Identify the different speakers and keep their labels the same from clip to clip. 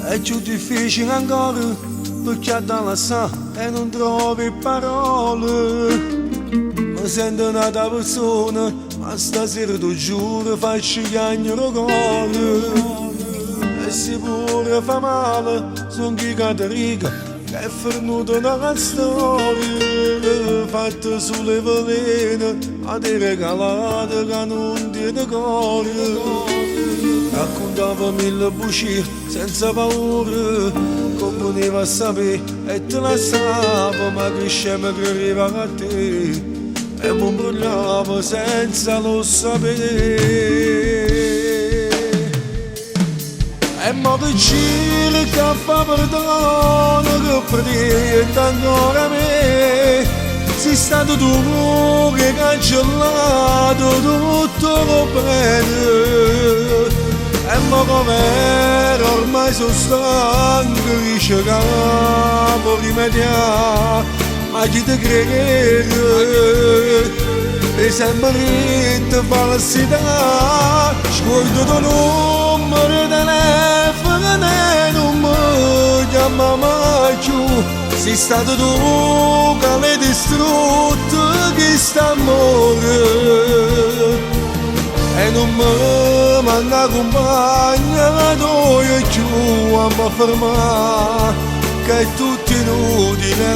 Speaker 1: È più difficile ancora perché ha da lasciare e non trovi parole. Mi sento un'altra persona, ma stasera ti giuro faccio chiagnare cuore. E se pure fa male, son chi Caterica, che è fornuto una storia fatta sulle velene, ma ti regalate che non tiene cuore. Raccontava mille bugie senza paura, come poteva sapere e te la stava, ma che scema che arriva a te e mi imbrogliava senza lo sapere. E mo che cerca fa perdono che pretende ancora me, sei stato tu che hai cancellato tutto bene. E mo com'era ormai sono stanco di cercare rimediare, ma chi ti crede? E sempre in falsità, scordo il numero di telefono e non mi chiama mai più. Sei stato tu che l'hai distrutto questo amore e non mi manca compagna, tu e più a mi fermare che è tutto inutile.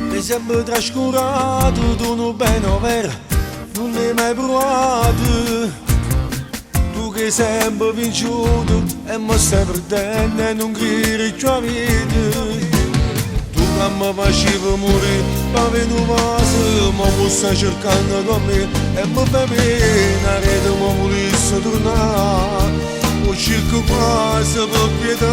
Speaker 1: Mi sembra trascurato, tu non bene o vero, non l'hai mai provato. Tu che sempre vinciuto e mi stai perdendo e non credi più a vita. Tu che mi facevi morire, ma venuto mi stai cercando con me e mi fai pena che tu mi volessi tornare. Mi cerco quasi per pietà.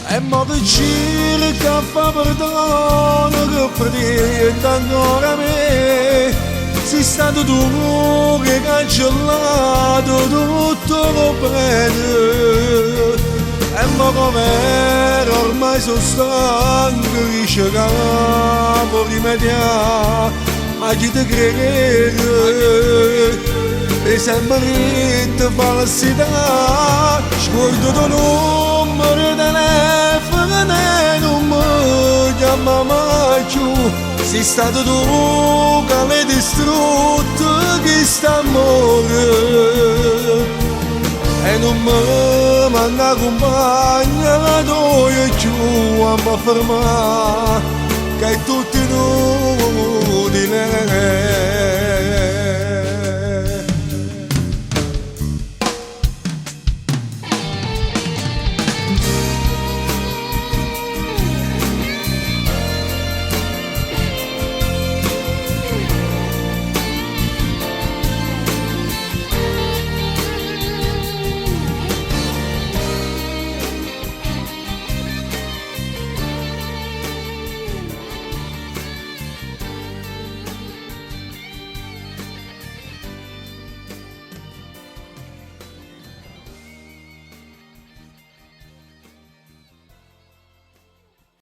Speaker 1: E mo che cerca fa perdono che pretende ancora me, sei stato tu che hai cancellato tutto bene. E mo com'era ormai sono stanco di cercare rimediare, ma chi ti crede? E sempre in falsità, scordo il numero di telefono e non mi chiama mai più. Sei stato tu che l'hai distrutto questo amore e non mi manca compagna, tu e più a mi fermare che è tutto inutile.